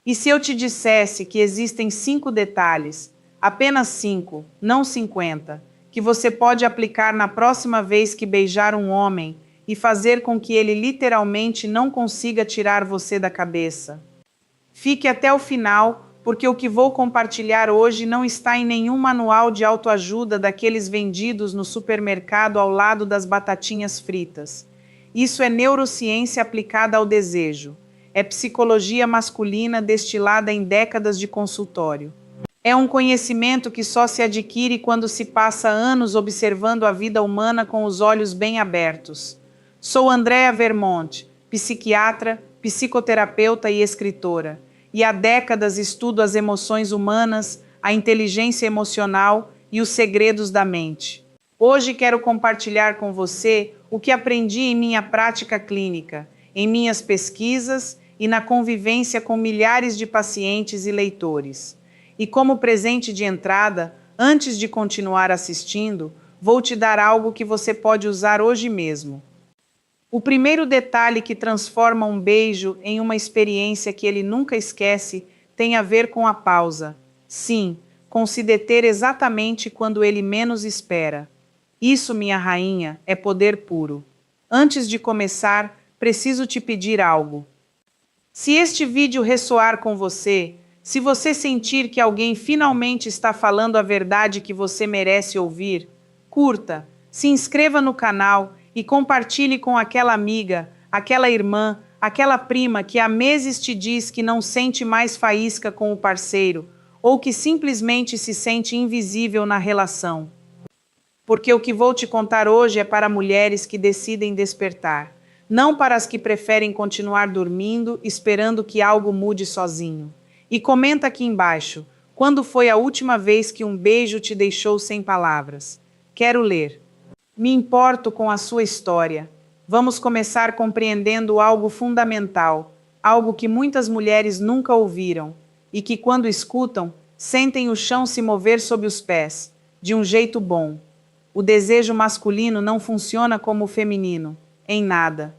E se eu te dissesse que existem 5 detalhes, apenas 5, não 50, que você pode aplicar na próxima vez que beijar um homem e fazer com que ele literalmente não consiga tirar você da cabeça? Fique até o final, porque o que vou compartilhar hoje não está em nenhum manual de autoajuda daqueles vendidos no supermercado ao lado das batatinhas fritas. Isso é neurociência aplicada ao desejo. É psicologia masculina destilada em décadas de consultório. É um conhecimento que só se adquire quando se passa anos observando a vida humana com os olhos bem abertos. Sou Andrea Vermont, psiquiatra, psicoterapeuta e escritora, e há décadas estudo as emoções humanas, a inteligência emocional e os segredos da mente. Hoje quero compartilhar com você o que aprendi em minha prática clínica, em minhas pesquisas e na convivência com milhares de pacientes e leitores. E como presente de entrada, antes de continuar assistindo, vou te dar algo que você pode usar hoje mesmo. O primeiro detalhe que transforma um beijo em uma experiência que ele nunca esquece tem a ver com a pausa. Sim, com se deter exatamente quando ele menos espera. Isso, minha rainha, é poder puro. Antes de começar, preciso te pedir algo. Se este vídeo ressoar com você, se você sentir que alguém finalmente está falando a verdade que você merece ouvir, curta, se inscreva no canal e compartilhe com aquela amiga, aquela irmã, aquela prima que há meses te diz que não sente mais faísca com o parceiro ou que simplesmente se sente invisível na relação. Porque o que vou te contar hoje é para mulheres que decidem despertar, não para as que preferem continuar dormindo, esperando que algo mude sozinho. E comenta aqui embaixo, quando foi a última vez que um beijo te deixou sem palavras? Quero ler. Me importo com a sua história. Vamos começar compreendendo algo fundamental, algo que muitas mulheres nunca ouviram, e que quando escutam, sentem o chão se mover sob os pés, de um jeito bom. O desejo masculino não funciona como o feminino, em nada.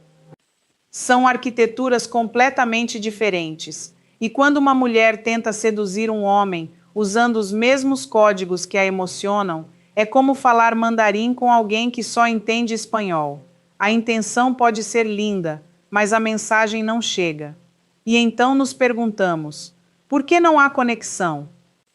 São arquiteturas completamente diferentes. E quando uma mulher tenta seduzir um homem usando os mesmos códigos que a emocionam, é como falar mandarim com alguém que só entende espanhol. A intenção pode ser linda, mas a mensagem não chega. E então nos perguntamos: por que não há conexão?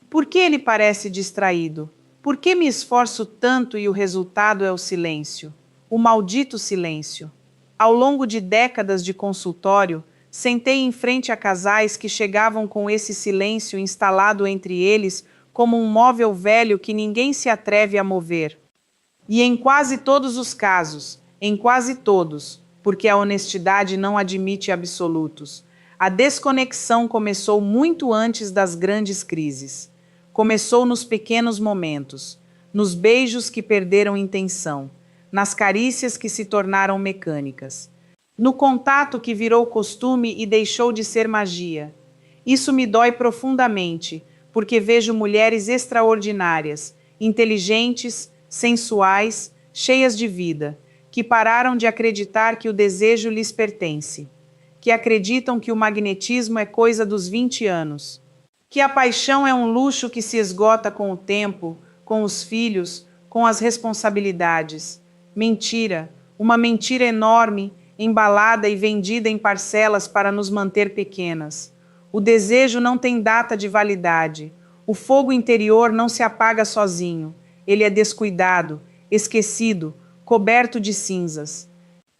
Por que ele parece distraído? Por que me esforço tanto e o resultado é o silêncio? O maldito silêncio. Ao longo de décadas de consultório, sentei em frente a casais que chegavam com esse silêncio instalado entre eles como um móvel velho que ninguém se atreve a mover. E em quase todos os casos, em quase todos, porque a honestidade não admite absolutos, a desconexão começou muito antes das grandes crises. Começou nos pequenos momentos, nos beijos que perderam intenção, nas carícias que se tornaram mecânicas, no contato que virou costume e deixou de ser magia. Isso me dói profundamente, porque vejo mulheres extraordinárias, inteligentes, sensuais, cheias de vida, que pararam de acreditar que o desejo lhes pertence, que acreditam que o magnetismo é coisa dos 20 anos, que a paixão é um luxo que se esgota com o tempo, com os filhos, com as responsabilidades. Mentira, uma mentira enorme, embalada e vendida em parcelas para nos manter pequenas. O desejo não tem data de validade. O fogo interior não se apaga sozinho. Ele é descuidado, esquecido, coberto de cinzas.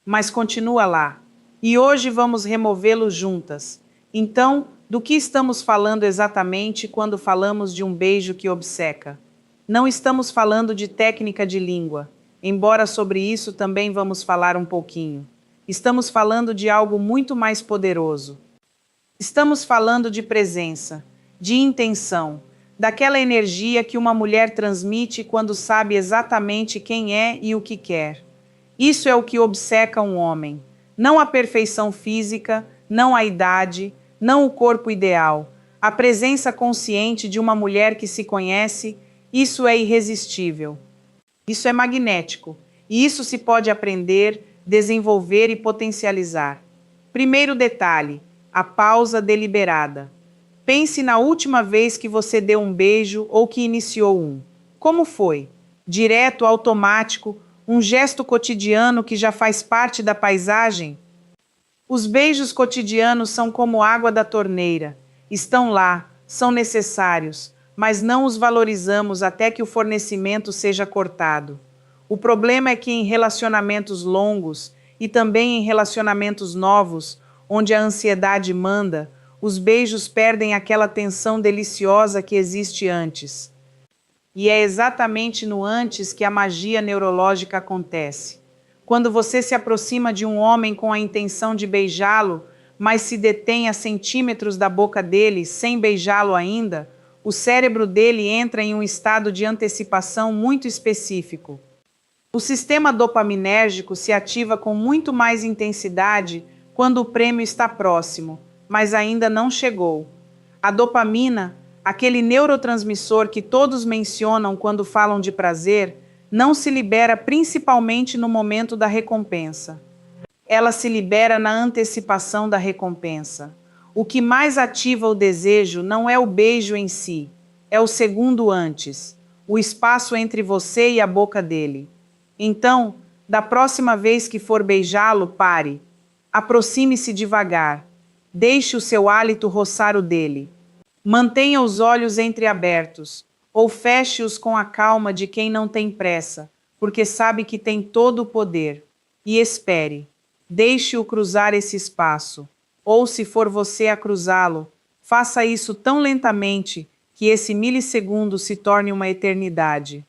Mas continua lá. E hoje vamos removê-lo juntas. Então, do que estamos falando exatamente quando falamos de um beijo que obceca? Não estamos falando de técnica de língua, embora sobre isso também vamos falar um pouquinho. Estamos falando de algo muito mais poderoso. Estamos falando de presença, de intenção, daquela energia que uma mulher transmite quando sabe exatamente quem é e o que quer. Isso é o que obceca um homem. Não a perfeição física, não a idade, não o corpo ideal. A presença consciente de uma mulher que se conhece, isso é irresistível. Isso é magnético. E isso se pode aprender, desenvolver e potencializar. Primeiro detalhe, a pausa deliberada. Pense na última vez que você deu um beijo ou que iniciou um. Como foi? Direto, automático, um gesto cotidiano que já faz parte da paisagem? Os beijos cotidianos são como água da torneira. Estão lá, são necessários, mas não os valorizamos até que o fornecimento seja cortado. O problema é que em relacionamentos longos e também em relacionamentos novos, onde a ansiedade manda, os beijos perdem aquela tensão deliciosa que existe antes. E é exatamente no antes que a magia neurológica acontece. Quando você se aproxima de um homem com a intenção de beijá-lo, mas se detém a centímetros da boca dele sem beijá-lo ainda, o cérebro dele entra em um estado de antecipação muito específico. O sistema dopaminérgico se ativa com muito mais intensidade quando o prêmio está próximo, mas ainda não chegou. A dopamina, aquele neurotransmissor que todos mencionam quando falam de prazer, não se libera principalmente no momento da recompensa. Ela se libera na antecipação da recompensa. O que mais ativa o desejo não é o beijo em si, é o segundo antes, o espaço entre você e a boca dele. Então, da próxima vez que for beijá-lo, pare. Aproxime-se devagar. Deixe o seu hálito roçar o dele. Mantenha os olhos entreabertos, ou feche-os com a calma de quem não tem pressa, porque sabe que tem todo o poder. E espere. Deixe-o cruzar esse espaço. Ou, se for você a cruzá-lo, faça isso tão lentamente que esse milissegundo se torne uma eternidade.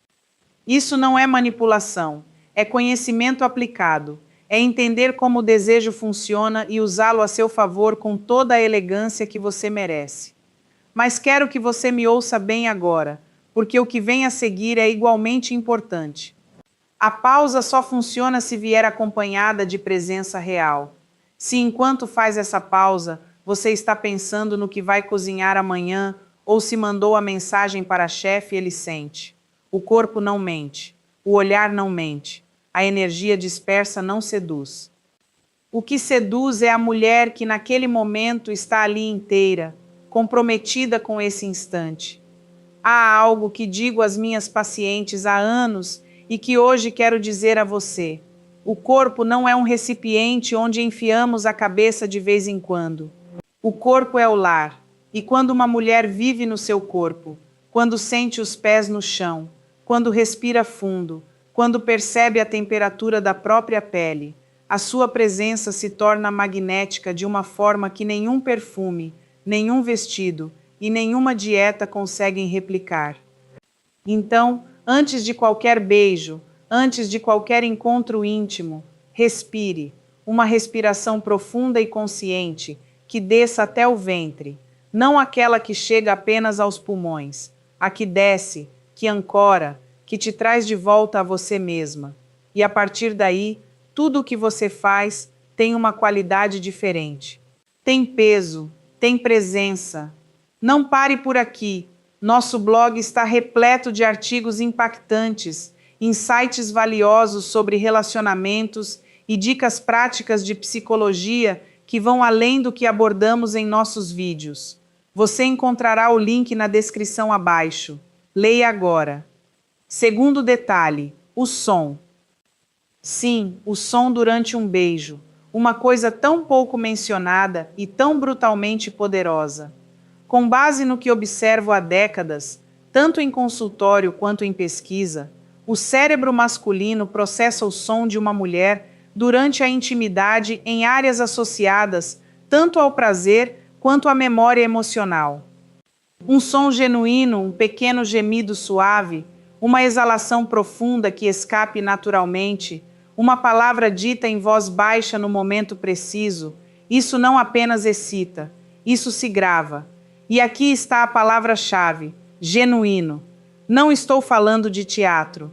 Isso não é manipulação, é conhecimento aplicado. É entender como o desejo funciona e usá-lo a seu favor com toda a elegância que você merece. Mas quero que você me ouça bem agora, porque o que vem a seguir é igualmente importante. A pausa só funciona se vier acompanhada de presença real. Se enquanto faz essa pausa, você está pensando no que vai cozinhar amanhã ou se mandou a mensagem para a chefe, ele sente. O corpo não mente, o olhar não mente, a energia dispersa não seduz. O que seduz é a mulher que naquele momento está ali inteira, comprometida com esse instante. Há algo que digo às minhas pacientes há anos e que hoje quero dizer a você. O corpo não é um recipiente onde enfiamos a cabeça de vez em quando. O corpo é o lar, e quando uma mulher vive no seu corpo, quando sente os pés no chão, quando respira fundo, quando percebe a temperatura da própria pele, a sua presença se torna magnética de uma forma que nenhum perfume, nenhum vestido e nenhuma dieta conseguem replicar. Então, antes de qualquer beijo, antes de qualquer encontro íntimo, respire, uma respiração profunda e consciente, que desça até o ventre, não aquela que chega apenas aos pulmões, a que desce, que ancora, que te traz de volta a você mesma. E a partir daí, tudo o que você faz tem uma qualidade diferente. Tem peso, tem presença. Não pare por aqui. Nosso blog está repleto de artigos impactantes, insights valiosos sobre relacionamentos e dicas práticas de psicologia que vão além do que abordamos em nossos vídeos. Você encontrará o link na descrição abaixo. Leia agora. Segundo detalhe, o som. Sim, o som durante um beijo. Uma coisa tão pouco mencionada e tão brutalmente poderosa. Com base no que observo há décadas, tanto em consultório quanto em pesquisa, o cérebro masculino processa o som de uma mulher durante a intimidade em áreas associadas tanto ao prazer quanto à memória emocional. Um som genuíno, um pequeno gemido suave, uma exalação profunda que escape naturalmente, uma palavra dita em voz baixa no momento preciso, isso não apenas excita, isso se grava. E aqui está a palavra-chave, genuíno. Não estou falando de teatro.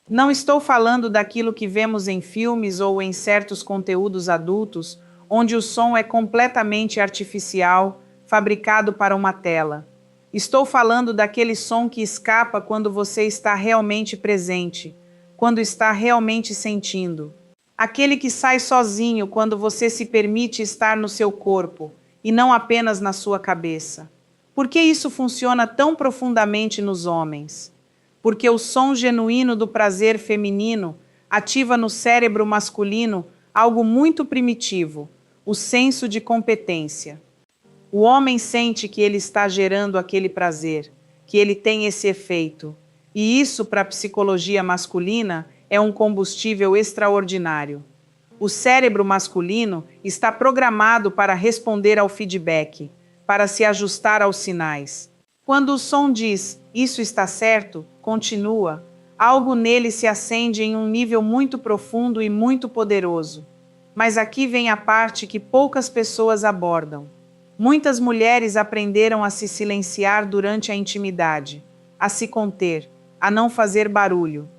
Não estou falando daquilo que vemos em filmes ou em certos conteúdos adultos, onde o som é completamente artificial, fabricado para uma tela. Estou falando daquele som que escapa quando você está realmente presente, quando está realmente sentindo. Aquele que sai sozinho quando você se permite estar no seu corpo, e não apenas na sua cabeça. Por que isso funciona tão profundamente nos homens? Porque o som genuíno do prazer feminino ativa no cérebro masculino algo muito primitivo, o senso de competência. O homem sente que ele está gerando aquele prazer, que ele tem esse efeito. E isso, para a psicologia masculina, é um combustível extraordinário. O cérebro masculino está programado para responder ao feedback, para se ajustar aos sinais. Quando o som diz, isso está certo, continua, algo nele se acende em um nível muito profundo e muito poderoso. Mas aqui vem a parte que poucas pessoas abordam. Muitas mulheres aprenderam a se silenciar durante a intimidade, a se conter, a não fazer barulho.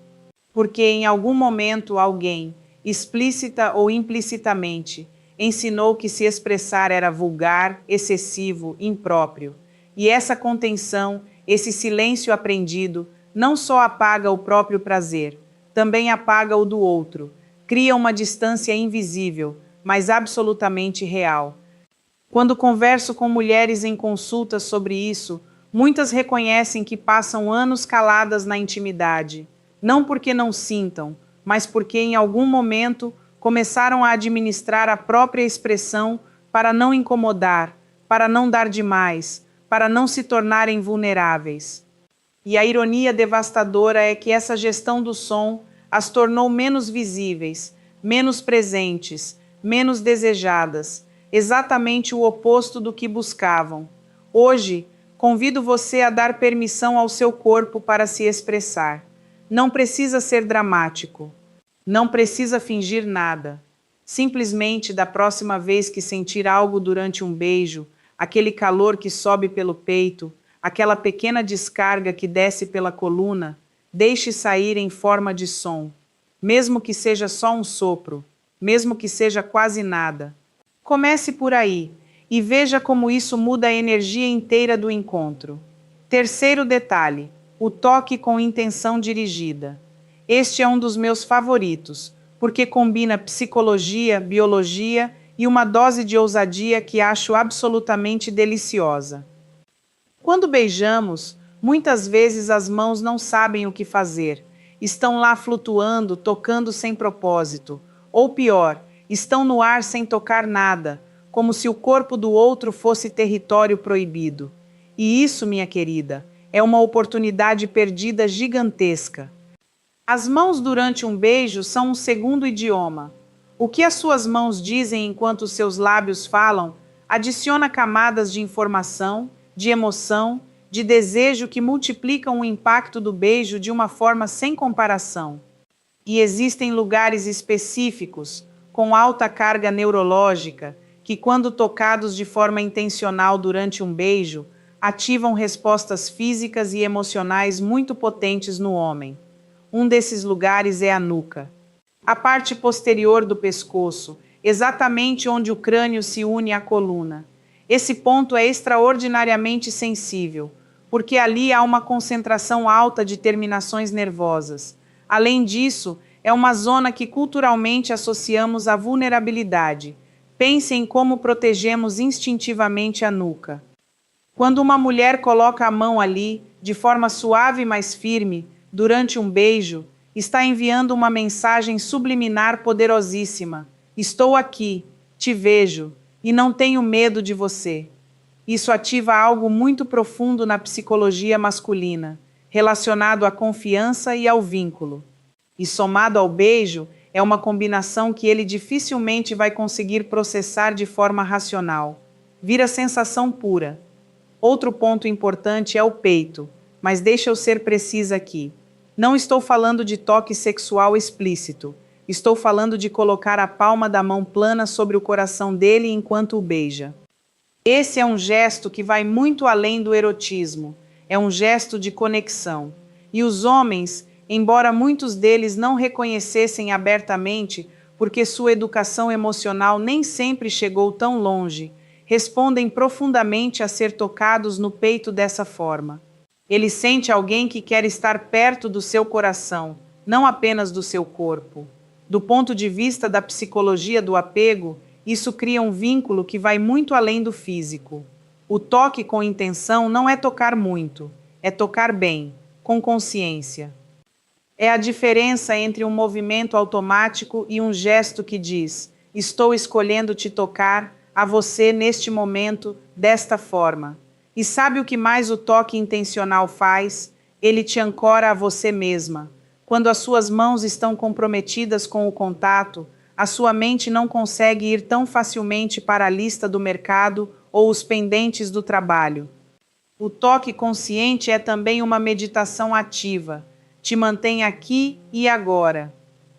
Porque em algum momento alguém, explícita ou implicitamente, ensinou que se expressar era vulgar, excessivo, impróprio. E essa contenção, esse silêncio aprendido, não só apaga o próprio prazer, também apaga o do outro, cria uma distância invisível, mas absolutamente real. Quando converso com mulheres em consultas sobre isso, muitas reconhecem que passam anos caladas na intimidade, não porque não sintam, mas porque em algum momento começaram a administrar a própria expressão para não incomodar, para não dar demais, para não se tornarem vulneráveis. E a ironia devastadora é que essa gestão do som as tornou menos visíveis, menos presentes, menos desejadas, exatamente o oposto do que buscavam. Hoje, convido você a dar permissão ao seu corpo para se expressar. Não precisa ser dramático. Não precisa fingir nada. Simplesmente, da próxima vez que sentir algo durante um beijo, aquele calor que sobe pelo peito, aquela pequena descarga que desce pela coluna, deixe sair em forma de som. Mesmo que seja só um sopro, mesmo que seja quase nada. Comece por aí e veja como isso muda a energia inteira do encontro. Terceiro detalhe, o toque com intenção dirigida. Este é um dos meus favoritos, porque combina psicologia, biologia e uma dose de ousadia que acho absolutamente deliciosa. Quando beijamos, muitas vezes as mãos não sabem o que fazer. Estão lá flutuando, tocando sem propósito. Ou pior, estão no ar sem tocar nada, como se o corpo do outro fosse território proibido. E isso, minha querida, é uma oportunidade perdida gigantesca. As mãos durante um beijo são um segundo idioma. O que as suas mãos dizem enquanto os seus lábios falam adiciona camadas de informação, de emoção, de desejo que multiplicam o impacto do beijo de uma forma sem comparação. E existem lugares específicos, com alta carga neurológica, que, quando tocados de forma intencional durante um beijo, ativam respostas físicas e emocionais muito potentes no homem. Um desses lugares é a nuca. A parte posterior do pescoço, exatamente onde o crânio se une à coluna. Esse ponto é extraordinariamente sensível, porque ali há uma concentração alta de terminações nervosas. Além disso, é uma zona que culturalmente associamos à vulnerabilidade. Pense em como protegemos instintivamente a nuca. Quando uma mulher coloca a mão ali, de forma suave mas firme, durante um beijo, está enviando uma mensagem subliminar poderosíssima. Estou aqui, te vejo, e não tenho medo de você. Isso ativa algo muito profundo na psicologia masculina, relacionado à confiança e ao vínculo. E somado ao beijo, é uma combinação que ele dificilmente vai conseguir processar de forma racional. Vira sensação pura. Outro ponto importante é o peito, mas deixa eu ser precisa aqui. Não estou falando de toque sexual explícito. Estou falando de colocar a palma da mão plana sobre o coração dele enquanto o beija. Esse é um gesto que vai muito além do erotismo. É um gesto de conexão. E os homens, embora muitos deles não reconhecessem abertamente, porque sua educação emocional nem sempre chegou tão longe, respondem profundamente a ser tocados no peito dessa forma. Ele sente alguém que quer estar perto do seu coração, não apenas do seu corpo. Do ponto de vista da psicologia do apego, isso cria um vínculo que vai muito além do físico. O toque com intenção não é tocar muito, é tocar bem, com consciência. É a diferença entre um movimento automático e um gesto que diz: estou escolhendo te tocar, a você neste momento, desta forma. E sabe o que mais o toque intencional faz? Ele te ancora a você mesma. Quando as suas mãos estão comprometidas com o contato, a sua mente não consegue ir tão facilmente para a lista do mercado ou os pendentes do trabalho. O toque consciente é também uma meditação ativa. Te mantém aqui e agora.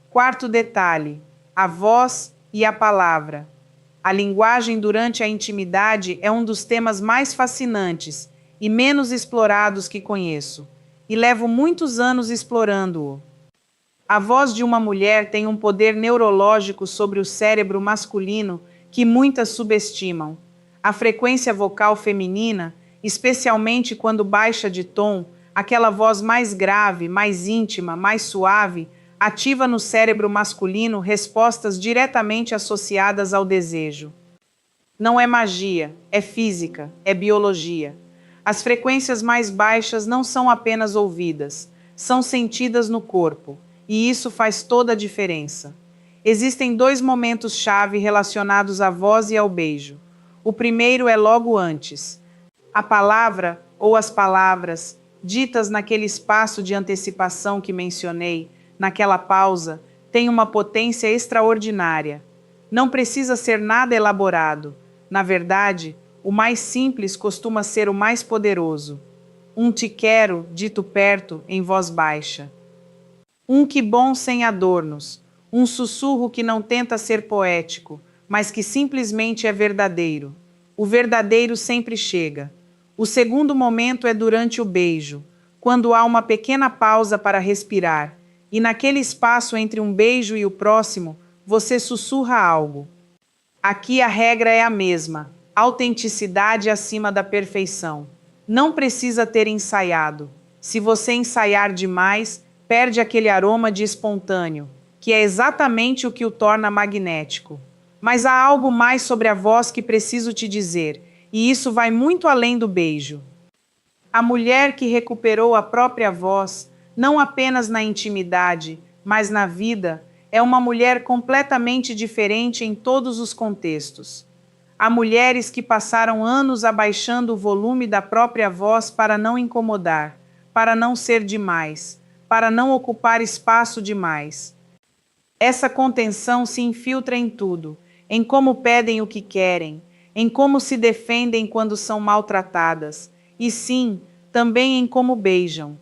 Quarto detalhe: a voz e a palavra. A linguagem durante a intimidade é um dos temas mais fascinantes e menos explorados que conheço, e levo muitos anos explorando-o. A voz de uma mulher tem um poder neurológico sobre o cérebro masculino que muitas subestimam. A frequência vocal feminina, especialmente quando baixa de tom, aquela voz mais grave, mais íntima, mais suave, ativa no cérebro masculino respostas diretamente associadas ao desejo. Não é magia, é física, é biologia. As frequências mais baixas não são apenas ouvidas, são sentidas no corpo, e isso faz toda a diferença. Existem dois momentos-chave relacionados à voz e ao beijo. O primeiro é logo antes. A palavra ou as palavras, ditas naquele espaço de antecipação que mencionei, naquela pausa, têm uma potência extraordinária. Não precisa ser nada elaborado. Na verdade, o mais simples costuma ser o mais poderoso. Um te quero, dito perto, em voz baixa. Um que bom sem adornos. Um sussurro que não tenta ser poético, mas que simplesmente é verdadeiro. O verdadeiro sempre chega. O segundo momento é durante o beijo, quando há uma pequena pausa para respirar, e naquele espaço entre um beijo e o próximo, você sussurra algo. Aqui a regra é a mesma: autenticidade acima da perfeição. Não precisa ter ensaiado. Se você ensaiar demais, perde aquele aroma de espontâneo, que é exatamente o que o torna magnético. Mas há algo mais sobre a voz que preciso te dizer, e isso vai muito além do beijo. A mulher que recuperou a própria voz, não apenas na intimidade, mas na vida, é uma mulher completamente diferente em todos os contextos. Há mulheres que passaram anos abaixando o volume da própria voz para não incomodar, para não ser demais, para não ocupar espaço demais. Essa contenção se infiltra em tudo, em como pedem o que querem, em como se defendem quando são maltratadas, e sim, também em como beijam.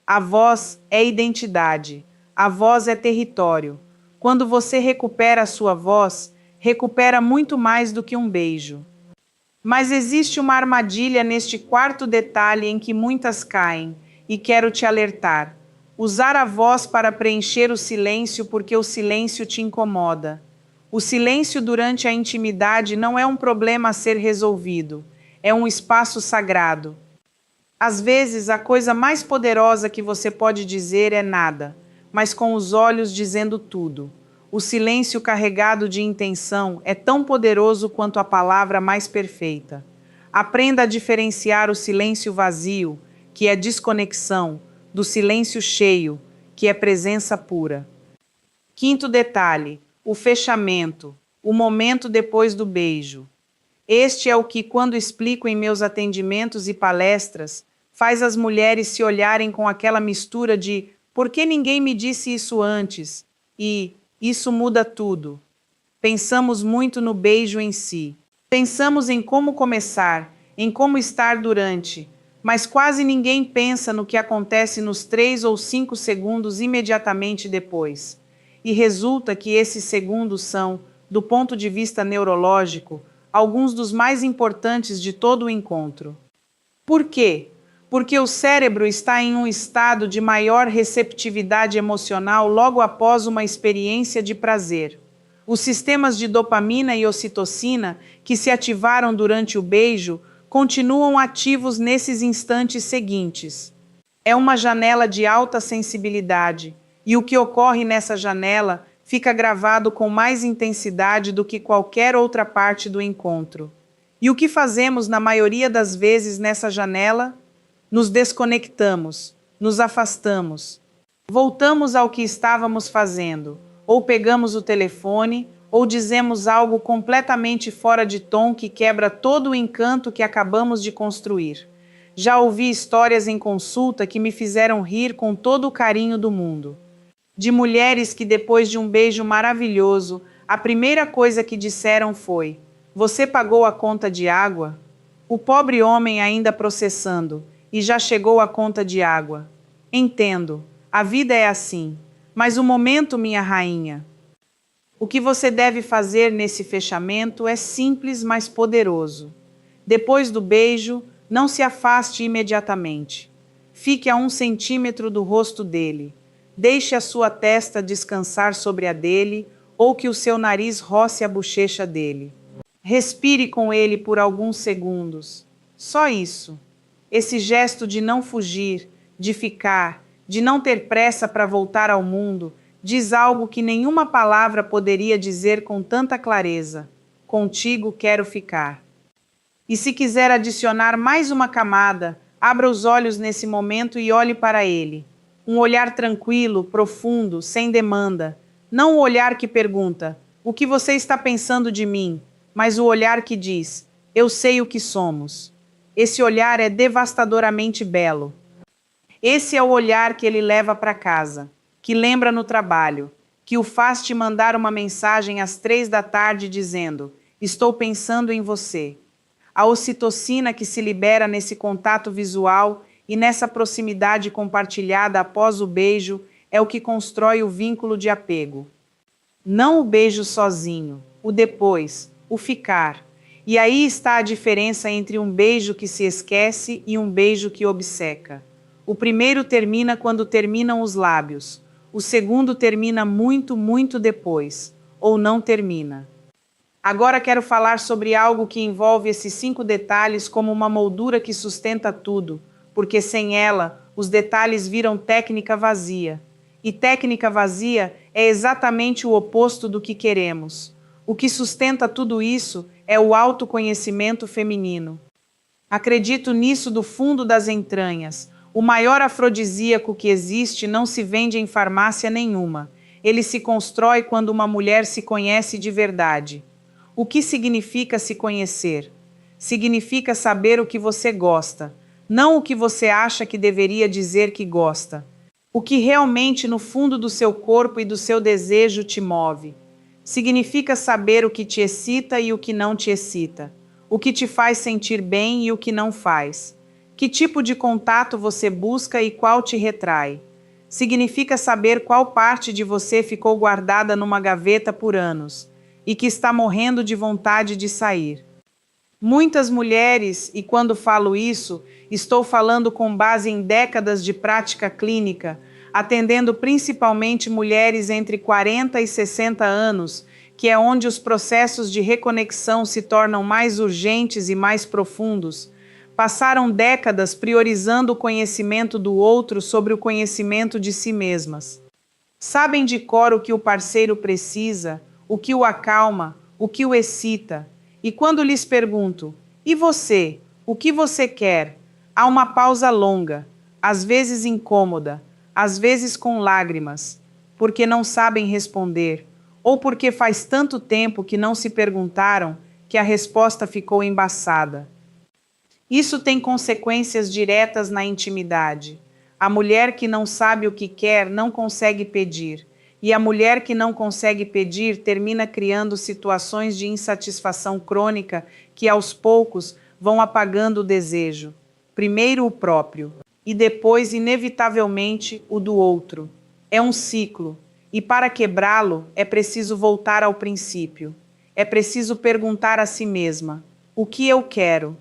A voz é identidade, a voz é território. Quando você recupera a sua voz, recupera muito mais do que um beijo. Mas existe uma armadilha neste quarto detalhe em que muitas caem, e quero te alertar. Usar a voz para preencher o silêncio porque o silêncio te incomoda. O silêncio durante a intimidade não é um problema a ser resolvido, é um espaço sagrado. Às vezes, a coisa mais poderosa que você pode dizer é nada, mas com os olhos dizendo tudo. O silêncio carregado de intenção é tão poderoso quanto a palavra mais perfeita. Aprenda a diferenciar o silêncio vazio, que é desconexão, do silêncio cheio, que é presença pura. Quinto detalhe: o fechamento, o momento depois do beijo. Este é o que, quando explico em meus atendimentos e palestras, faz as mulheres se olharem com aquela mistura de "por que ninguém me disse isso antes?" e "isso muda tudo." Pensamos muito no beijo em si. Pensamos em como começar, em como estar durante, mas quase ninguém pensa no que acontece nos 3 ou 5 segundos imediatamente depois. E resulta que esses segundos são, do ponto de vista neurológico, alguns dos mais importantes de todo o encontro. Por quê? Porque o cérebro está em um estado de maior receptividade emocional logo após uma experiência de prazer. Os sistemas de dopamina e ocitocina, que se ativaram durante o beijo, continuam ativos nesses instantes seguintes. É uma janela de alta sensibilidade, e o que ocorre nessa janela fica gravado com mais intensidade do que qualquer outra parte do encontro. E o que fazemos na maioria das vezes nessa janela? Nos desconectamos, nos afastamos. Voltamos ao que estávamos fazendo, ou pegamos o telefone, ou dizemos algo completamente fora de tom que quebra todo o encanto que acabamos de construir. Já ouvi histórias em consulta que me fizeram rir com todo o carinho do mundo. De mulheres que, depois de um beijo maravilhoso, a primeira coisa que disseram foi: "Você pagou a conta de água?" O pobre homem ainda processando: "E já chegou a conta de água." Entendo, a vida é assim. Mas o momento, minha rainha. O que você deve fazer nesse fechamento é simples, mas poderoso. Depois do beijo, não se afaste imediatamente. Fique a 1 centímetro do rosto dele. Deixe a sua testa descansar sobre a dele, ou que o seu nariz roce a bochecha dele. Respire com ele por alguns segundos. Só isso. Esse gesto de não fugir, de ficar, de não ter pressa para voltar ao mundo, diz algo que nenhuma palavra poderia dizer com tanta clareza: contigo quero ficar. E se quiser adicionar mais uma camada, abra os olhos nesse momento e olhe para ele. Um olhar tranquilo, profundo, sem demanda. Não o olhar que pergunta: o que você está pensando de mim? Mas o olhar que diz: eu sei o que somos. Esse olhar é devastadoramente belo. Esse é o olhar que ele leva para casa, que lembra no trabalho, que o faz te mandar uma mensagem às 3 da tarde dizendo: estou pensando em você. A ocitocina que se libera nesse contato visual e nessa proximidade compartilhada após o beijo é o que constrói o vínculo de apego. Não o beijo sozinho, o depois, o ficar. E aí está a diferença entre um beijo que se esquece e um beijo que obceca. O primeiro termina quando terminam os lábios. O segundo termina muito, muito depois. Ou não termina. Agora quero falar sobre algo que envolve esses 5 detalhes como uma moldura que sustenta tudo, porque sem ela, os detalhes viram técnica vazia. E técnica vazia é exatamente o oposto do que queremos. O que sustenta tudo isso é o autoconhecimento feminino. Acredito nisso do fundo das entranhas. O maior afrodisíaco que existe não se vende em farmácia nenhuma. Ele se constrói quando uma mulher se conhece de verdade. O que significa se conhecer? Significa saber o que você gosta, não o que você acha que deveria dizer que gosta. O que realmente no fundo do seu corpo e do seu desejo te move. Significa saber o que te excita e o que não te excita, o que te faz sentir bem e o que não faz. Que tipo de contato você busca e qual te retrai. Significa saber qual parte de você ficou guardada numa gaveta por anos e que está morrendo de vontade de sair. Muitas mulheres, e quando falo isso, estou falando com base em décadas de prática clínica, atendendo principalmente mulheres entre 40 e 60 anos, que é onde os processos de reconexão se tornam mais urgentes e mais profundos, passaram décadas priorizando o conhecimento do outro sobre o conhecimento de si mesmas. Sabem de cor o que o parceiro precisa, o que o acalma, o que o excita. E quando lhes pergunto: e você? O que você quer? Há uma pausa longa, às vezes incômoda, às vezes com lágrimas, porque não sabem responder, ou porque faz tanto tempo que não se perguntaram que a resposta ficou embaçada. Isso tem consequências diretas na intimidade. A mulher que não sabe o que quer não consegue pedir. E a mulher que não consegue pedir termina criando situações de insatisfação crônica que, aos poucos, vão apagando o desejo. Primeiro o próprio, e depois, inevitavelmente, o do outro. É um ciclo, e para quebrá-lo é preciso voltar ao princípio. É preciso perguntar a si mesma: o que eu quero?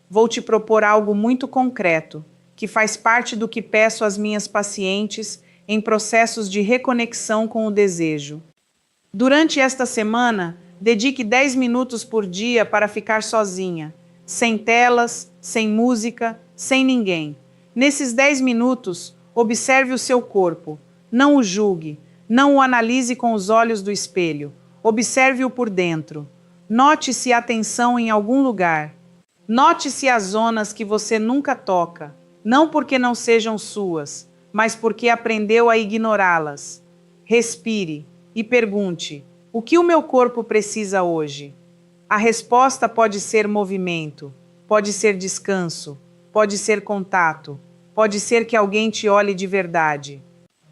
Vou te propor algo muito concreto, que faz parte do que peço às minhas pacientes em processos de reconexão com o desejo. Durante esta semana, dedique 10 minutos por dia para ficar sozinha, sem telas, sem música, sem ninguém. Nesses 10 minutos, observe o seu corpo. Não o julgue, não o analise com os olhos do espelho. Observe-o por dentro. Note-se a tensão em algum lugar. Note-se as zonas que você nunca toca, não porque não sejam suas, mas porque aprendeu a ignorá-las. Respire e pergunte: o que o meu corpo precisa hoje? A resposta pode ser movimento, pode ser descanso, pode ser contato, pode ser que alguém te olhe de verdade.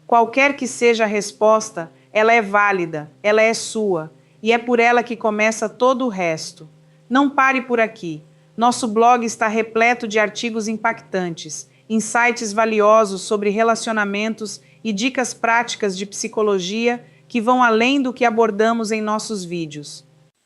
Qualquer que seja a resposta, ela é válida, ela é sua, e é por ela que começa todo o resto. Não pare por aqui. Nosso blog está repleto de artigos impactantes, insights valiosos sobre relacionamentos e dicas práticas de psicologia que vão além do que abordamos em nossos vídeos.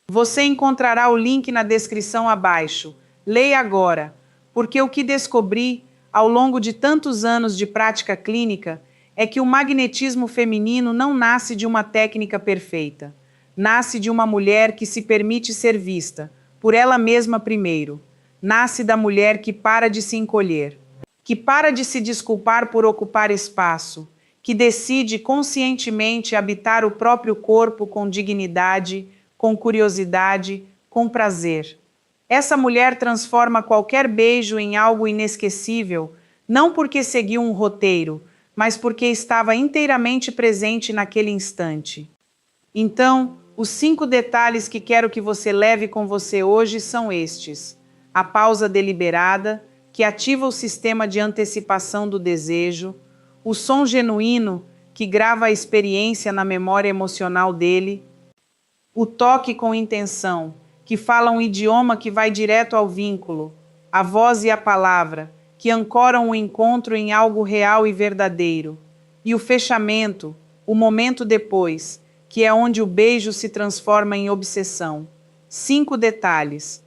Você encontrará o link na descrição abaixo. Leia agora, porque o que descobri, ao longo de tantos anos de prática clínica, é que o magnetismo feminino não nasce de uma técnica perfeita. Nasce de uma mulher que se permite ser vista, por ela mesma primeiro. Nasce da mulher que para de se encolher, que para de se desculpar por ocupar espaço, que decide conscientemente habitar o próprio corpo com dignidade, com curiosidade, com prazer. Essa mulher transforma qualquer beijo em algo inesquecível, não porque seguiu um roteiro, mas porque estava inteiramente presente naquele instante. Então, os 5 detalhes que quero que você leve com você hoje são estes: a pausa deliberada, que ativa o sistema de antecipação do desejo, o som genuíno, que grava a experiência na memória emocional dele, o toque com intenção, que fala um idioma que vai direto ao vínculo, a voz e a palavra, que ancoram o encontro em algo real e verdadeiro, e o fechamento, o momento depois, que é onde o beijo se transforma em obsessão. 5 detalhes,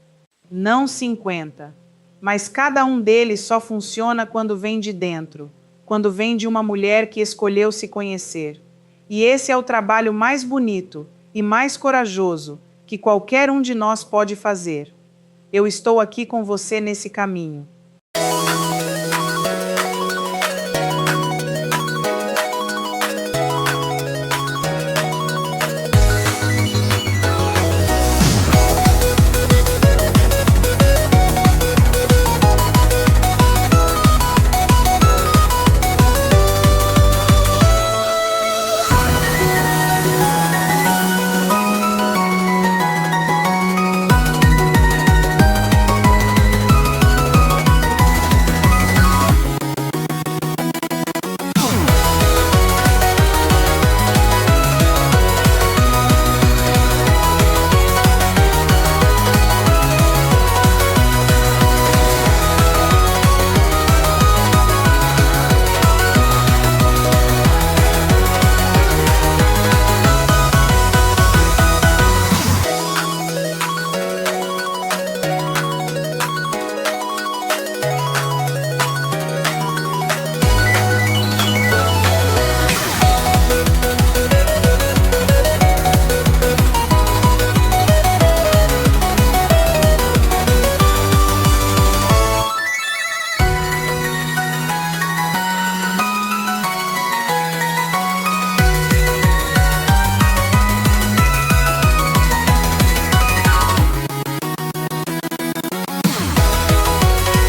não 50, mas cada um deles só funciona quando vem de dentro, quando vem de uma mulher que escolheu se conhecer. E esse é o trabalho mais bonito e mais corajoso que qualquer um de nós pode fazer. Eu estou aqui com você nesse caminho.